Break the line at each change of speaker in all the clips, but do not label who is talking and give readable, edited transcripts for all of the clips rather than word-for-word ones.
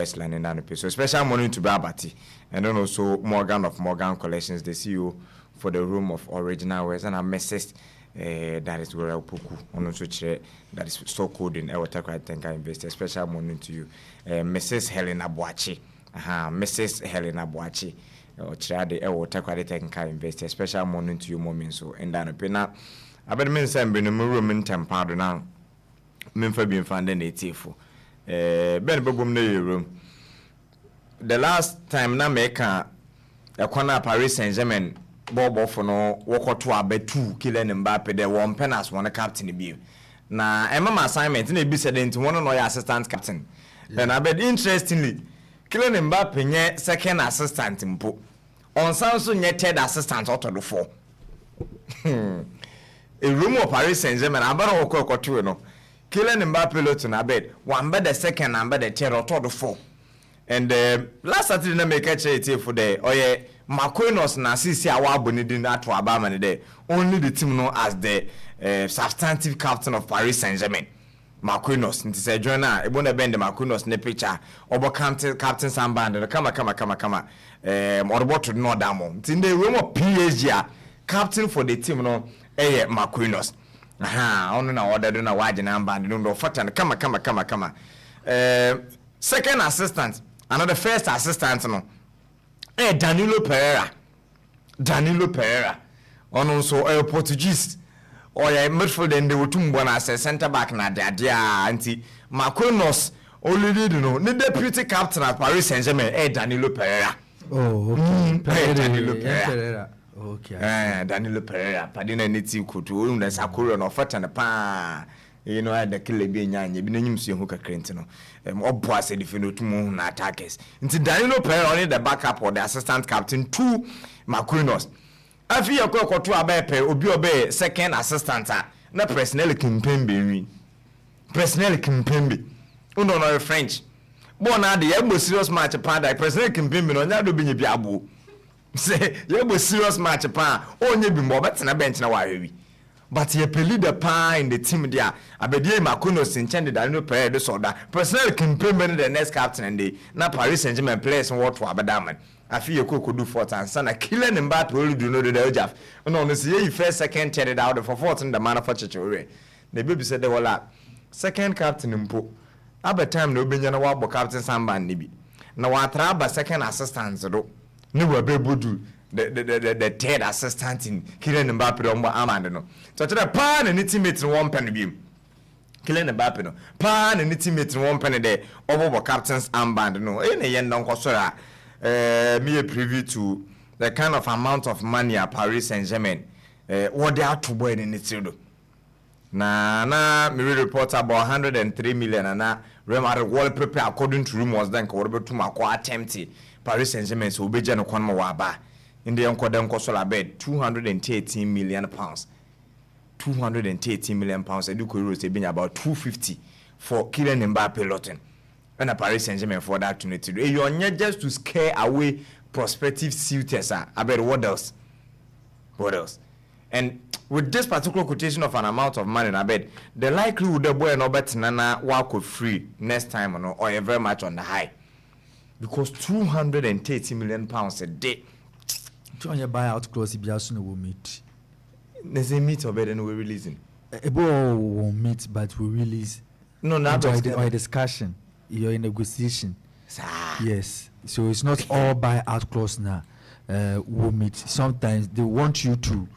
Westland in Nanope. So special morning to Babati, and then also Morgan of Morgan Collections, the CEO for the room of original wares, and a message that is where Puku on also that is so code in our Takwai investor. Special morning to you, Mrs. Helena Boachi, Mrs. Helena Boachi, or Chade or Takwai investor. Special morning to you, moment so and Nanope. Now, I better mention in the room in Tempado now. Memphis being found in a tifo. Ben Bobum room. The last time na make a corner Paris Saint-Germain Bobo for no walk to a bet 2 killing Mbappe there one penance one captain be. Na Emma assignment in be said into one of your assistant captain. Then I bet interestingly killing Mbappe nye second assistant impo. On Samsung nye third assistant out of the 4. A room of Paris Saint-Germain abara okoko to no. Killing Mbappe lot na bed. One bed the second and bed the third or the 4. And last Saturday na make a charity for the oye Makoinos na sisi awa bonidin at Wabama de only the team known as the substantive captain of Paris Saint-Germain. Makoinos nti se joiner e bona bend Makoinos ne picture obo captain samband kama oroboto no damo. Nti in the room of PSG captain for the team no Makoinos. Ono na order do na waje na band no fatan kama. Second assistant, another first assistant no. Danilo Pereira. Ono so Portuguese. Or midfield and they were too as a center back na dia anti Makoinos only did no the deputy captain of Paris Saint-Germain Danilo Pereira.
Oh, okay.
Danilo Pereira.
Okay.
Danilo Pereira. Padina niti kutu na sakura no fata na pa. You know, the killer be nyanya bi nanyim so hoka krent no. Obo ase defino tumu na attackers. Nti Danilo Pereira only the backup or the assistant captain to Makoinos. Afi yakoto abepe obi obe second assistant na personnel kimpembe. Uno no French. Bona de yebo serious match pa da personnel kimpembe no nya do bi nyi abo. Say yebo serious match pa onye bi mbo betena bench na wa hwewi. But ye peli the pa in the team there. Abedie Makoinos intended that no player do so that personnel kimpembe the next captain and the na Paris Saint-Germain players what to abadaman. Afi ye ko do fourth and sana killing Mbappe only do no the Ojaf. No see you first second third out for fourth in the manner for Chichore. The baby said the whole second captain mpo. Aba time no benya na wa captain Samba nibi. Na wa traba second assistant do. Ni wa bebudu the third assistant in killing Mbappe on Amanda no. So to the pan and teammate in one penny beam. Killing Mbappe no. Pan and teammate in one penny there over captain's armband no. In a yen don kosora. Me a preview to the kind of amount of money at Paris Saint-Germain what they are to buy in it. Na me report about 103 million and na remember wallpaper according to rumors then ko to makwa attempt Paris Saint-Germain so be no kwan wa ba in the enko dem kosola bed 218 million pounds. 218 million pounds e do ko euros e be about 250 for Kylian Mbappe lotin. And a Paris Saint-Germain for that opportunity. You're not just to scare away prospective suitors. I bet what else? And with this particular quotation of an amount of money, I bet the likelihood the boy no bet nana walk free next time or very much on the high. Because 230 million pounds a day.
On your buyout clause, if you will meet.
There's a meet or better than we're releasing.
A boy won't meet, but we release.
No, not
a discussion. You're in negotiation. Yes. So it's not all buyout clause now. Will meet. Sometimes they want you to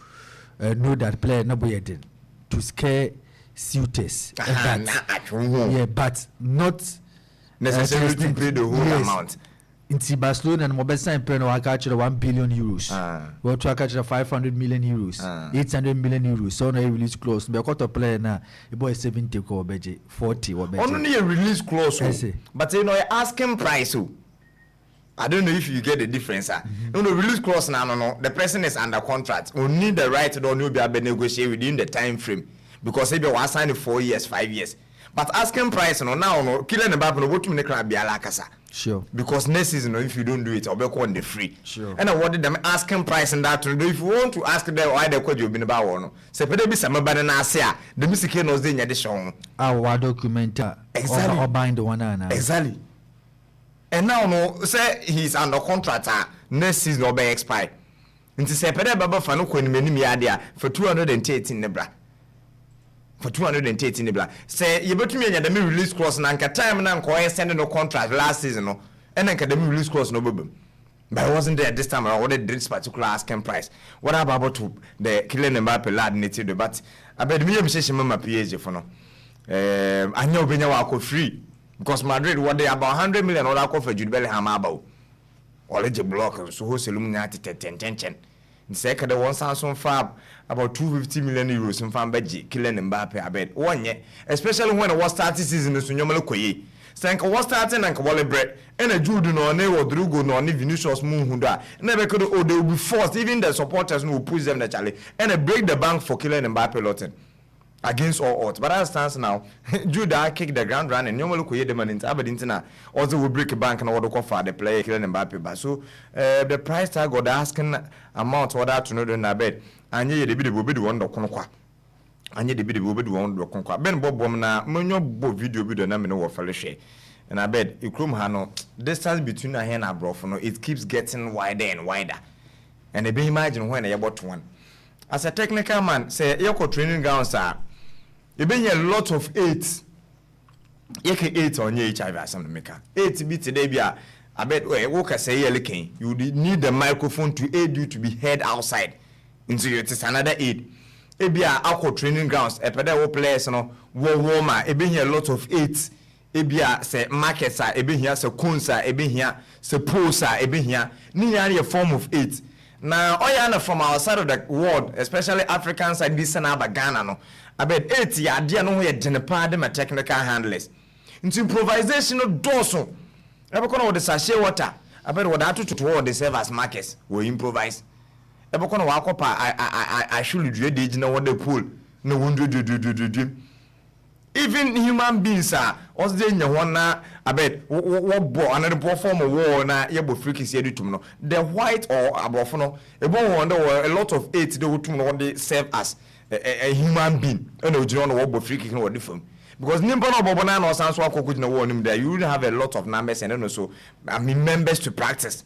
know that player nobody did to scare suitors. Yeah, but not
necessarily to pay the whole amount.
In Barcelona and Mobesa and Peno, I catch 1 billion euros. Well, to catch 500 million euros, 800 million euros. So, no release clause. But a player now, a boy 70 or 40 or better.
Only a release clause, but you know, asking price. I don't know if you get the difference. No, release clause now, no. The person is under contract. We need the right to don't be able to negotiate within the time frame because if you want to sign 4 years, 5 years. But asking price, no, now, no, Kylian Mbappe, no, what to make a be alakasa.
Sure.
Because next season, if you don't do it, I'll be on the free.
Sure.
And I wanted them asking price and that to do. If you want to ask them why they could you been about one, say, but there be some bad nasia. The music knows the addition.
Our document
exactly
or bind the one.
Exactly. and now no say he's under contract next season or be expire nti say pede baba fa no kwani manim ya dia for 218 ne bra for 218 ne bra say yebetumi anya dem release clause na nka time na nko ye send no contract last season no and nka dem release clause no bobem. But I wasn't there this time around. What did this particular asking price? What about to the Kylian Mbappe lad native? But I bet me say my PSG for no. I know Benya wako free because Madrid what they about 100 million or I for Jude Bellingham about. Already block so who Illuminati 10. In second the one Samsung fab about 250 million euros in fan budget Kylian Mbappe I bet one year, especially when it was starting season so nyomalo koye. Sanka was starting and Kabale bread and a Jude no ne or Drugo no ni Vinicius Munhunda. Never could they will be forced, even the supporters will push them the Charlie and they break the bank for Kylian Mbappe Lotten against all odds. But as stands now, Jude kick the ground run and normally could the man into Aberdeen also will break a bank and order for the player Kylian Mbappe. But so the price tag or the asking amount or that to know the bed and ye the video will be the one that anye de bi de obedu won do konkwa ben bobom na manyo bo video na me no wo fele hwe and I bet ikrom ha no distance between ahen and abrofo no it keeps getting wider and wider and you imagine when you bought one as a technical man say you go training ground sir you be a lot of 8 you can 8 on your HIV asam meka 8 be today bia I bet we can say you need the microphone to aid you to be heard outside into it is another aid. Ebia akọ training grounds epede wo players no wo warmer ebe here a lot of 8 ebia say markets are ebe here say cones are ebe here say posts are ebe here ni a form of 8 now oya na from our side of the world especially African side this na aba Ghana no abed 8 ya de no ho ye genepa de ma technical handlers into improvisation no doso ebe kono wo de sachet water abed wo da to wo de serve as markets wo improvise ebe kono wa akopa I should do the na what the pool no wonder do even human beings are was dey nya one na abed wo bo another perform war na ye bo free kiss edutum no the white or abofo no ebo wonder a lot of 8 they would no they serve as a human being and oji no wo bo free kick no wo fam because nimba no bobo na no san so akoku na wo nim there you will have a lot of numbers and also I mean members to practice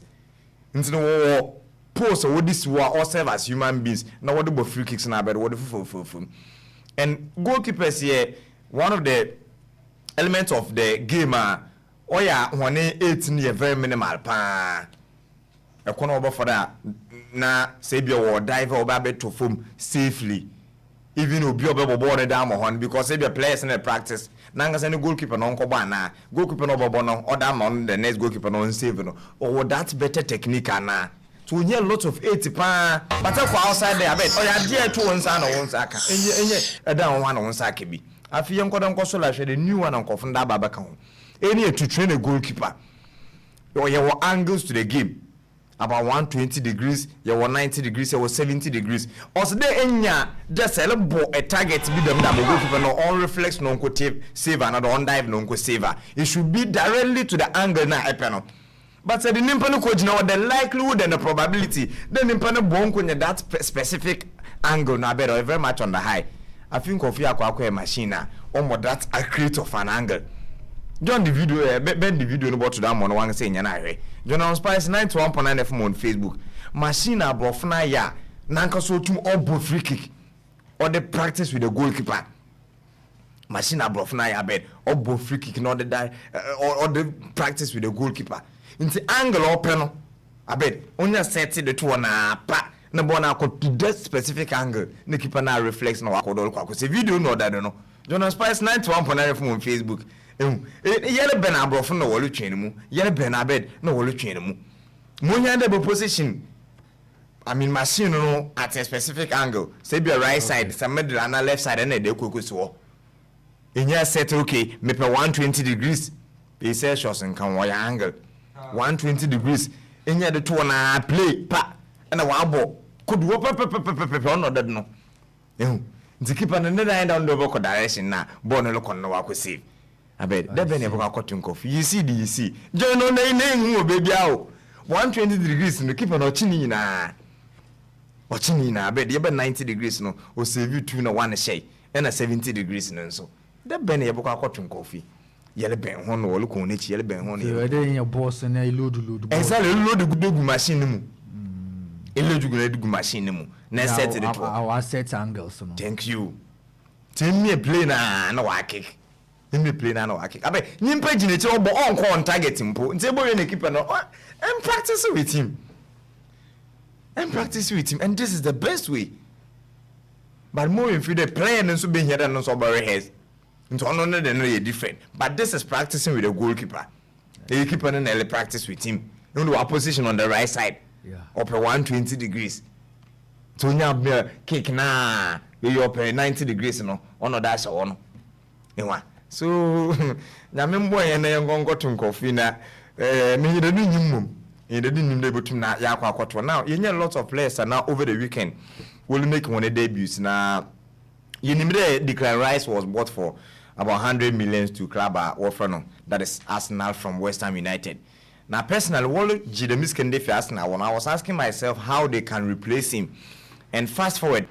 into no post or this war all serve as human beings now what the free kicks now but what the and goalkeepers here one of the elements of the game oh yeah when 18 year very minimal pa e kono obo for that na say be or dive or be to foam safely even obi obo board down on because say be players in the practice nanga say goalkeeper no nko ba na goalkeeper no bobo no other man the next goalkeeper no save no or that better technique na so we hear a lot of 80 pa but for outside there abet oh ya there to one side no one saka enye down one on saka bi afi yenkoda nkoso la hwe the new one nkofo nda baba ka ho any to train a goalkeeper or your angles to the game about 120 degrees your 90 degrees your 70 degrees also there enya just a target be them that goalkeeper no on reflex no nko save another on dive no nko save it should be directly to the angle na epeno. But the nimpano coach now the likelihood and the probability the nimpano bonko that specific angle now better very much on the high. I think of you a machine or that accurate of an angle. John the video bend the video about to that one saying yana John Spice 91.9 FM on Facebook. Machine brofna ya nanka so tum or free kick or the practice with the goalkeeper. Machine brofna ya bed or free kick or the practice with the goalkeeper. Into angle open no abed only set the two na pa na bona ko to that specific angle the keeper na reflex na wakodo kwa say video no that no Jonas Spice 91.9 FM on Facebook yele ben abrofo na wolu twene mu yele ben abed na wolu twene mu monya the position I mean machine no at a specific angle say be right side some middle and left side and dey kokoso enya set okay me 120 degrees they say shots and can wire angle 120 degrees enya the two na play pa and a wabo could wo pe on that no the keeper no end down the ball direction na ball no look on no wa save abed that be never got to coffee you see join no hu baby out 120 degrees no keeper no chini na abed you be 90 degrees no o save you two na one share and a 70 degrees no so that be never got to coffee yele ben ho no wole ko nechi yele ben ho no
so dey your boss na load
exactly load the machine mu load machine mu na set it to
our set angles no
thank you team me play na wa kick me play na wa kick abe nyimpa gine che obo on target mpo nti ebo na keeper no and practice with him and this is the best way. But more if you the player and so being here and so about heads into another than no different. But this is practicing with the goalkeeper. The keeper and early practice with him. You know our position on the right side.
Yeah.
Up 120 degrees. So you have kick na you up 90 degrees no on that one. So na membo yen na ngongo to coffee na me the nyum in the didn't able to na yakwa kwatwa. Now you need a lot of players and now over the weekend will make one debuts. Now you know Declan Rice was bought for about 100 million to club Wolfram, that is Arsenal from West Ham United. Now personally, what Jidemis can do for Arsenal? When I was asking myself how they can replace him, and fast forward,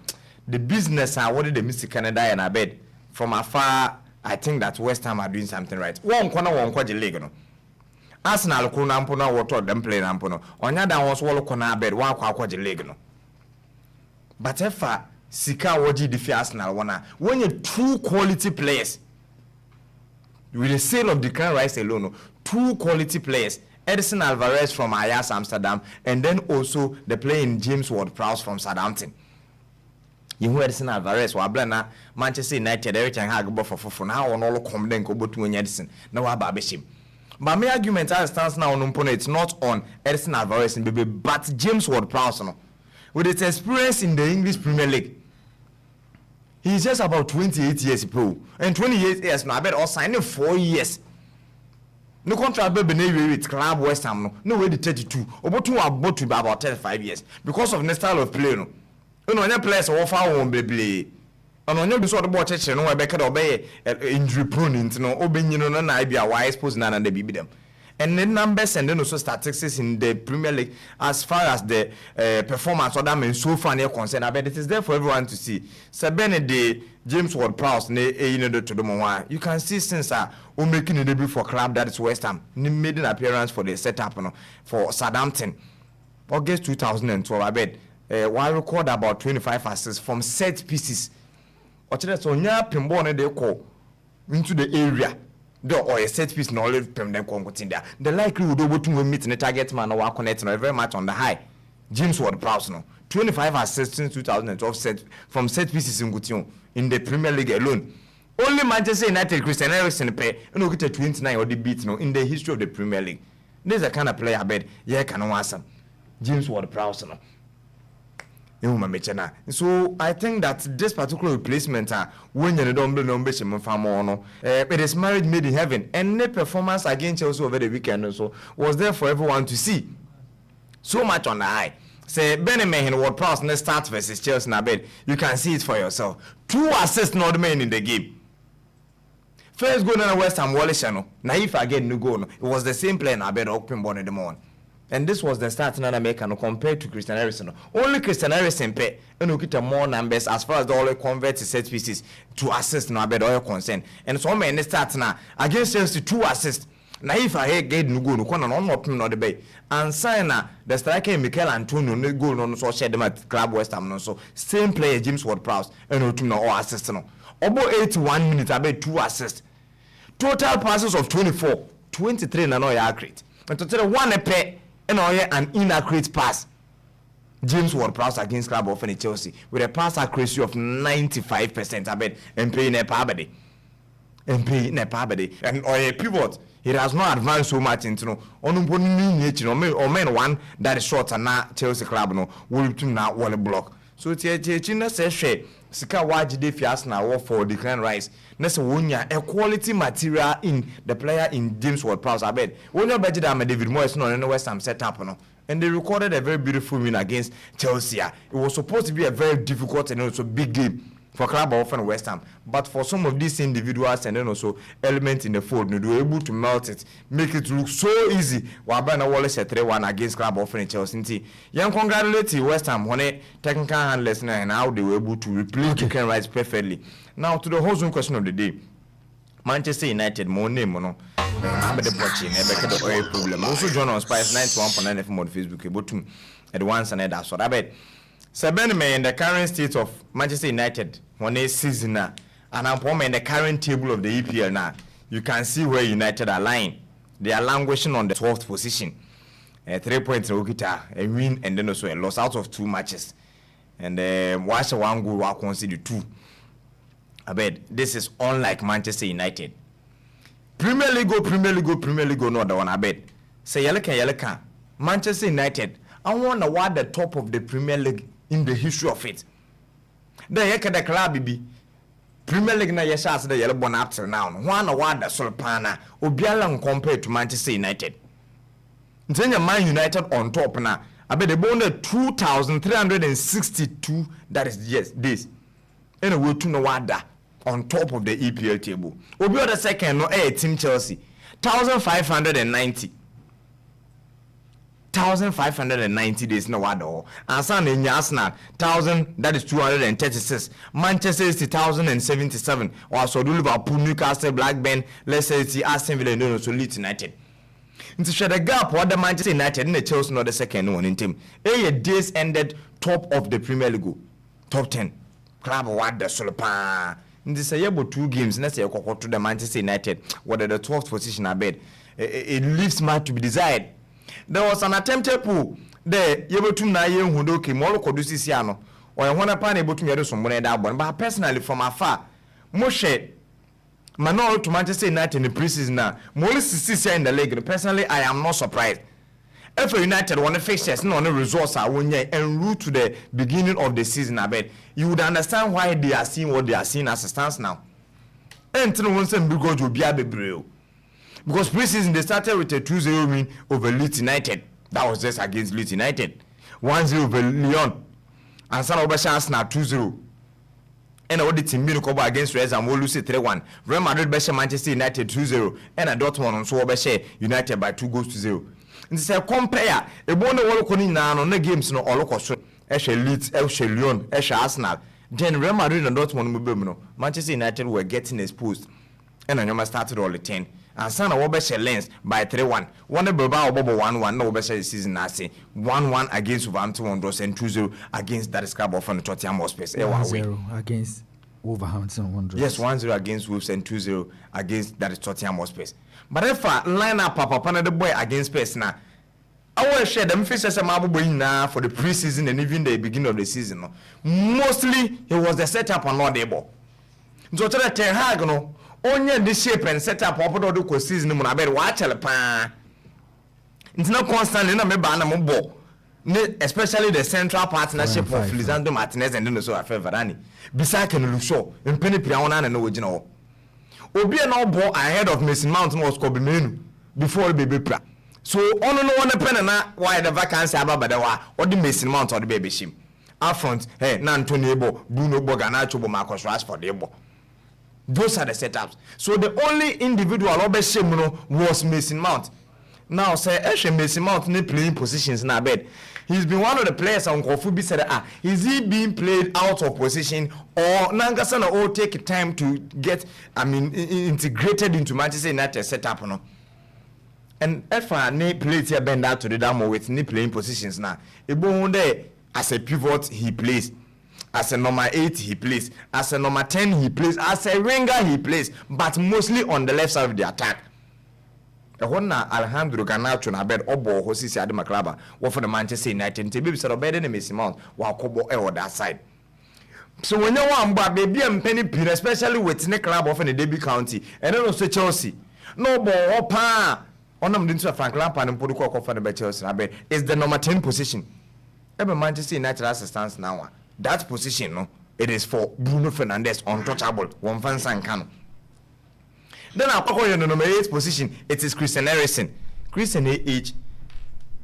the business what did the Mr. Canada and I bet from afar, I think that West Ham are doing something right. One corner league no. Arsenal kuna mpona water them play nampono. Onya da was wall corner bed one kwa league no. But if Sika waji the Arsenal wana when you two quality players with the sale of Declan Rice alone, two quality players, Edison Alvarez from Ajax Amsterdam, and then also the player in James Ward-Prowse from Southampton. You know Edison Alvarez wa blana Manchester United every time go for now on all come then go to Edison. Now ababeshim. But my argument as stands now on opponent, it's not on Edison Alvarez and baby, but James Ward-Prowse no. With its experience in the English Premier League. He's just about 28 years pro. And 28 years now, I bet all signing 4 years. No contract baby with club West Ham no way the 32. About to about 35 years. Because of the style of play no. You know, any players offer one baby. And on your sort of watch it, no, I becked obey injury prone, no, obeying you know, I be a wise person and they be them. And the numbers and then also statistics in the Premier League as far as the performance of them and so far they're concerned. I bet it is there for everyone to see. So the James Ward-Prowse, you know, to the moment you can see since making a debut for club that is West Ham, made an appearance for the setup for Southampton, August 2012. I bet one record about 25 assists from set pieces. Or so nya pimbo they call into the area. Or a set piece knowledge them there. The likelihood of to meet the target man or connect very much on the high. James Ward-Prowse no 25 assists since 2012 set from set pieces in Gutium in the Premier League alone. Only Manchester United Christian Eriksen pay no get 29 or the beat no in the history of the Premier League. This is the kind of player I bet yeah can answer. James Ward-Prowse no. So I think that this particular replacement when you don't it is marriage made in heaven, and the performance against Chelsea over the weekend also was there for everyone to see. So much on the high. Say Benjamin and Ward-Prowse next start versus Chelsea na bed. You can see it for yourself. 2 assists not men in the game. First goal in West Ham Wallace channel. Now if I get no goal, it was the same player na bed open born in the morning. And this was the start in America compared to Christian Eriksen. Only Christian Eriksen pay and get more numbers as far as the all convert set pieces to assist no bed oil concern. And so many start now against Chelsea 2 assists. Now if I get no goal, no corner on not the bay. And sign the striker Mikel Antonio no goal no so share them at Club West Ham no so same player James Ward-Prowse and no two no all assist no. About 81 minutes I bet 2 assists. Total passes of 24, 23 na no accurate. And total one a pair. And an inaccurate pass. James Ward-Prowse against Club of Chelsea with a pass accuracy of 95%. I bet and paying a pabody. And paying a pabody. And or a pivot. It has not advanced so much into no or men one that is short and not Chelsea Club no will to now one block. So China says share Sika waji de fias na war for Declan Rice. Nese wonya a quality material in the player in James Ward-Prowse. I bet wonya budget am David Moyes no no West Ham set up no. And they recorded a very beautiful win against Chelsea. It was supposed to be a very difficult and also big game for Club of West Ham, but for some of these individuals and then also elements in the fold, they were able to melt it, make it look so easy. While Bernard Wallace at 3-1 against Club of Chelsea. Young congratulate West Ham when a technical handless and how they were able to replace Declan Rice perfectly. Now to the whole zone question of the day. Manchester United mo name no I'm the watching the oil problem also join on Spice 91.9 FM on Facebook ebotum at once and that so that bet Seven in the current state of Manchester United on a season and I'm in the current table of the EPL now you can see where United are lying. They are languishing on the 12th position. 3 points a win and then also a loss out of 2 matches. And watch one goal, I consider 2. I bet this is unlike Manchester United. Premier League, no other one. I bet. Say Yeleka. Manchester United. I want to award the top of the Premier League in the history of it. The the club be. Premier League na yesha the yellow born up till now. One award the Solpana Obiala compared to Manchester United. Then Man United on top now. I bet they won 2,362. That is yes this. Anyway, to no wada on top of the EPL table. Obi the second no team Chelsea 1,590. 1,590 days no wada. And San in Arsenal 1,000 that is 236. Manchester City 1,077. Or so Liverpool, Newcastle, Blackburn, Leicester City, Aston Villa, no so Leeds United. Into share the gap what the Manchester United in the Chelsea not the second one in team. Days ended top of the Premier League. Top 10. Club what the Solpa. This is about 2 games. Let's say to the Manchester United. What the 12th position I bet. It leaves much to be desired. There was an attempted pull there. You able to na yen who do came all produce siano. Or I want to pan able to get some money that one. But personally from afar, Moshe Manolo to Manchester United in the preseason now. More in the league. Personally, I am not surprised. If United want to fixtures, no resource are when en route to the beginning of the season, I bet you would understand why they are seeing what they are seeing as it stands now. And because preseason they started with a 2-0 win over Leeds United. That was just against Leeds United. 1-0 over Lyon. And San Arsenal 2-0. And what the team against Reds and will lose 3-1. Real Madrid beat Manchester United 2-0. And Dortmund also beat United by 2-0. And say compare e bon no work ni na no na games no all so e she Leeds e she Lyon e she Arsenal then Real Madrid and Dortmund mo bem no Manchester United were getting exposed and Anyoma started all the 10 and Sana wo be she Lens by 3-1 one Bilbao bobo 1-1 na wo be she season na say 1-1 against Wolverhampton Wanderers and 2-0 against that club of Tottenham Hotspur
1-0 against Wolverhampton Wanderers.
Yes, 1-0 against Wolves and 2-0 against that is Tottenham Hotspur. But if I line up Papa the boy against Spurs now, I will share them faces now for the preseason and even the beginning of the season. No. Mostly it was the setup and not the ball. So to the Ten Hag no, only the shape and setup of the season I bet watch pa. It's not constantly na me ba na mo ball. Especially the central partnership of Lisandro Martinez and then also Rafael Varane. Bisa can look so in penny piana and no original. Obi no ball ahead of Mason Mount was Kobe Menu before the baby pra. So on no one pen na why the vacancy about the wa or the Mason Mount or the baby shim. Up front, hey, Antonio Bruno Boganacho Marcus Rashford Ebo. Those are the setups. So the only individual was Mason Mount. Now say Mason Mount need playing positions in our bed. He's been one of the players on Kofubi said is he being played out of position or Nangasana all take time to get integrated into Manchester United setup no. And if I need plays here bend out to the damo with knee playing positions now. There as a pivot he plays. As a number 8 he plays. As a number 10 he plays. As a winger he plays. But mostly on the left side of the attack. Ehona Alejandro Garnacho na bed obo hosisi ade maklaba wo for the Manchester United tebi so bed na Mason Mount wa kobo e that side. So when you want baby penny pin especially with the club of in the Derby County and then also Chelsea. No ball pa onam dinto Frank Lampard and Poduko for the Chelsea na bed is the number 10 position. Every Manchester United assistance now. That position no it is for Bruno Fernandes untouchable one fan Sankano. Then I'll call you the number 8 position. It is Christian Eriksen. Christian age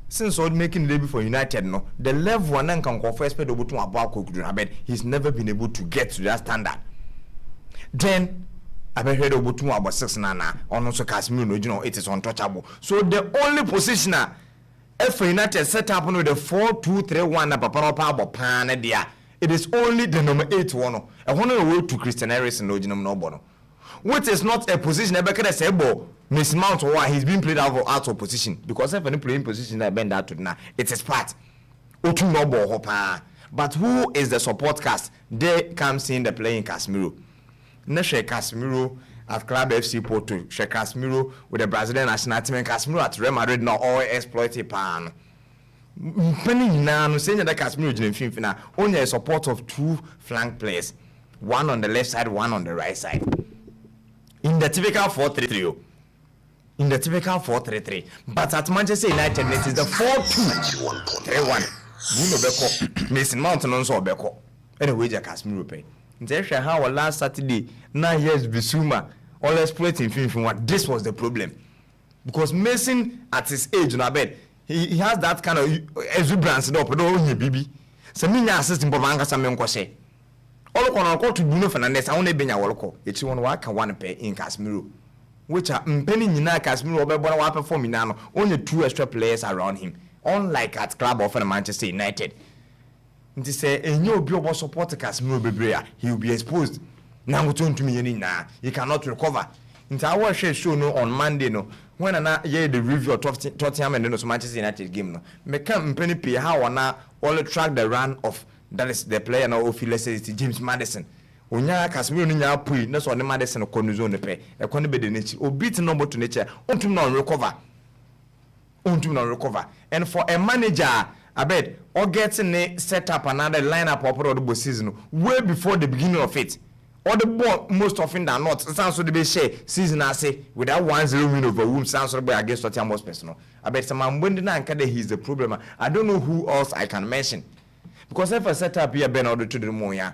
since old making the debut for United, no, the level one can confess to about he's never been able to get to that standard. Then I heard about 6 nana on also Casemiro, you know, it is untouchable. So the only positioner if United set up with the 4-2-3-1 Papa Papa Pan, it is only the number 8 one. I want to go to Christian Eriksen, no, no, no. which is not a position ebekere say ball Mason Mount or he's being played out of position because if any playing position that bend that to now it is part otu no ball hopa. But who is the support cast? They comes in the playing Casemiro. Neshe Casemiro at Club FC Porto, She Casemiro with the Brazilian national team, and Casemiro at Real Madrid now all exploited pan. Penny now saying that Casemiro in Finfina only a support of 2 flank players, one on the left side, one on the right side. In the typical 4-3-3. In the typical 4-3-3. But at Manchester United it is the 4-2-3-1. Bruno Beko, Mason Mount and also Beko. Anyway, Casemiro pay. Nti how last Saturday 9 years Bissouma all exploiting from what this was the problem because Mason at his age na bed he has that kind of exuberance no but only bibi so me nya assist mbo manga sa me nkose all ko to Bruno Fernandes I won e benya wolko echi won wa ka one pay in Casemiro which are mpeni nyina Casemiro obebona wa perform na no only 2 extra players around him unlike at club of Manchester United. Nti say enyo obi obo support Casemiro bebre he will be exposed na ngoto ntumi yeni na he cannot recover. Nti I watch show no on Monday no when na ye the review of Tottenham and no Manchester United game no me can mpeni pay how na all track the run of that is the player now of let's say James Maddison onya Casemiro no nya pui na so ne Maddison ko no zone pe e ko ne be de nechi obit number to nature ontum na recover and for a manager abed or getting a set up another lineup of the season way before the beginning of it or the ball most often than not sounds so the be share season I say without 1-0 win over whom sounds so against Tottenham personal I bet some when the he's the problem I don't know who else I can mention because if I set up here Ben order to the Moya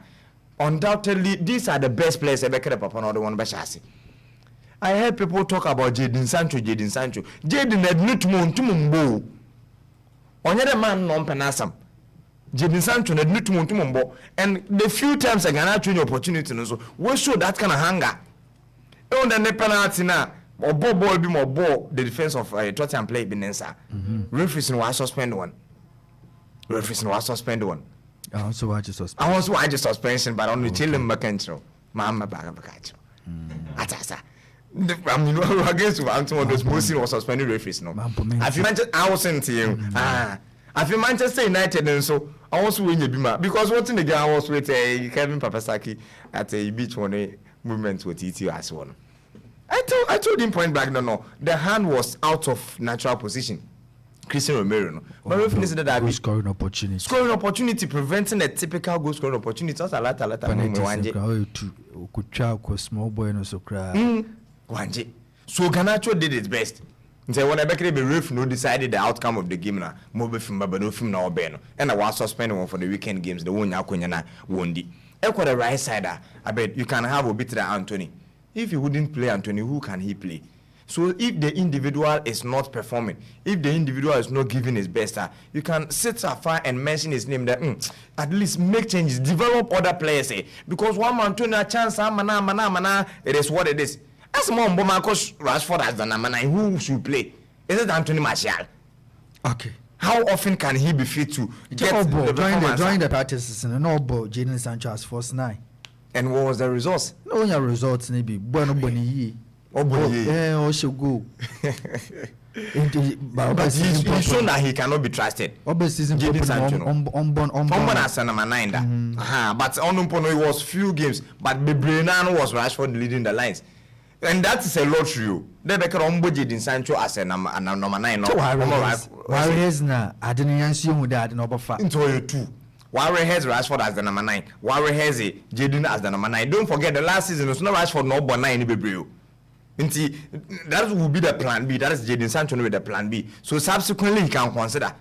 undoubtedly these are the best players ever kept up on other one Bashasi. I heard people talk about Jadon Sancho. Jadon admit Montumumbo. Only the man non penasam. Jadon Sancho admit Montumumbo. And the few times I can actually opportunity so we show that kind of hunger. On the penalty now, or ball be more ball the defense of Tottenham play Benensa. Referees was suspend one.
I also watch
suspension, but only Chilling McKenzie. Mama Bagabakacho. Atasa. I mean, against Anthony was posting or suspended referees. No, I feel I was saying to you, I feel Manchester United and so I also win your bima because what's in the game I was with Kevin Papasaki at a beach one day movement with ET as one. I told him point blank, no, the hand was out of natural position. Christian Romero, no. But referee said that
goal scoring
opportunity preventing a typical goal scoring opportunity. That's a lot.
Small boy no so cry.
Wanje. So Garnacho did its best. Say when I back the ref no decided the outcome of the game na mo film but no film na obeno. And I was suspended one for the weekend games the one yakonya na wondi. Eko the right side I bet you can have a bit of Anthony. If he wouldn't play Anthony, who can he play? So if the individual is not performing, if the individual is not giving his best, you can sit afar and mention his name that at least make changes, develop other players. Because one man to a chance, mana, it is what it is. As more Marcus Rashford as the number 9, who should play? Is it Anthony Martial?
Okay.
How often can he be fit to get
join the practices and no ball Jadon Sancho as first 9?
And what was the results?
No your results maybe bueno boni. Oh should go.
But he's shown that he cannot be trusted.
Jadon Sancho
on as number 9 but on it was few games but Bebrenan was Rashford leading the lines. And that is a lottery. They be Jadon Sancho as a number 9.
Why is na? I didn't answer you that no buffer.
Into you two. Warren has Rashford as the number 9. Warren has Jadon as the number 9. Don't forget the last season was no Rashford no but 9 Bebreu. That will be the plan B. That is Jadon Sancho with the plan B. So subsequently he can consider.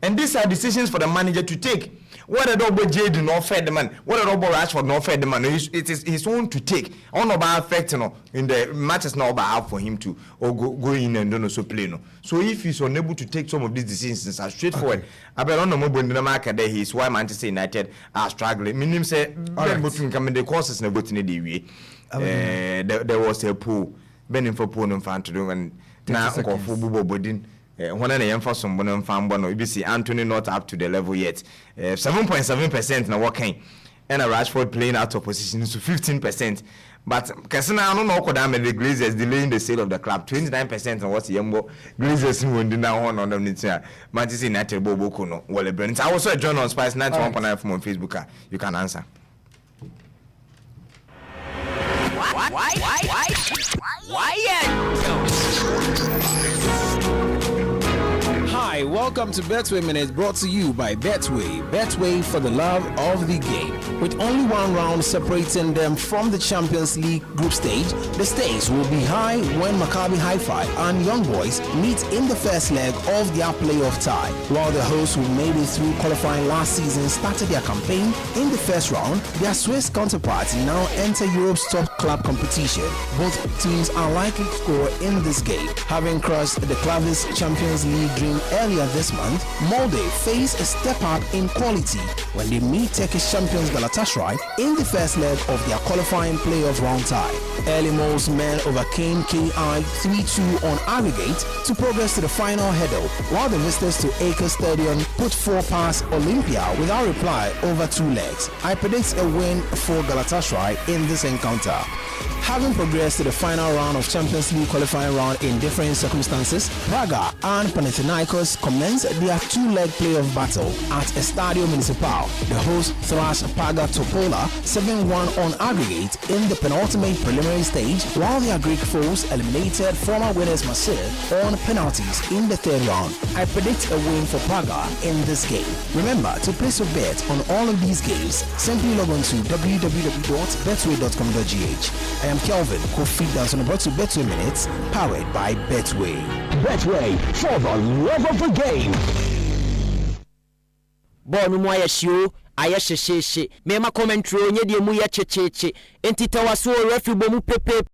And these are decisions for the manager to take. Whether double Jadon not fed the man, whether double Rashford not fed the man, it is his own to take. On about affect in the matches not about for him to or go in and don't also play no. So if he's unable to take some of these decisions, it's straightforward. I bet on the mobile in the market there he is why Manchester United are struggling. Meaning say the courses never to the way. There was a pool, Benin for pool and fan to do and now for football bodin. One and a young for someone fan bono, you see Anthony not up to the level yet. 7.7% now working. and a Rashford playing out of position to 15%. But Kasina no no koda me the Glazers delaying the sale of the club 29% on what's Yembo Glazers who won now on them Manchester United Bobo Kuno Wale Brent. I also join on Spice 91.9 from on Facebook. You can answer.
Hi, welcome to Betway Minutes, brought to you by Betway. Betway for the love of the game. With only one round separating them from the Champions League group stage, the stakes will be high when Maccabi Haifa and Young Boys meet in the first leg of their playoff tie. While the hosts who made it through qualifying last season started their campaign in the first round, their Swiss counterparts now enter Europe's top club competition. Both teams are likely to score in this game. Having crossed the club's Champions League dream earlier this month, Molde face a step up in quality when they meet Turkish champions Galatasaray in the first leg of their qualifying playoff round tie. Early Mole's men overcame KI 3-2 on aggregate to progress to the final hurdle, while the visitors to Acre Stadium put 4 past Olympia without reply over 2 legs. I predict a win for Galatasaray in this encounter. Having progressed to the final round of Champions League qualifying round in different circumstances, Braga and Panathinaikos commenced their 2-leg playoff battle at Estadio Municipal. The hosts thrashed Paga Topola 7-1 on aggregate in the penultimate preliminary stage, while their Greek foes eliminated former winners Marseille on penalties in the 3rd round. I predict a win for Braga in this game. Remember to place your bet on all of these games. Simply log on to www.betway.com.gh. I am Kelvin Kofi Danson, brought to Betway Minutes, powered by Betway.
Betway, for the love of the game.
Ball no moya show, aya sheshe. Mema commentary onye die mu ya checheche. Enti tawaso refi bomu pepe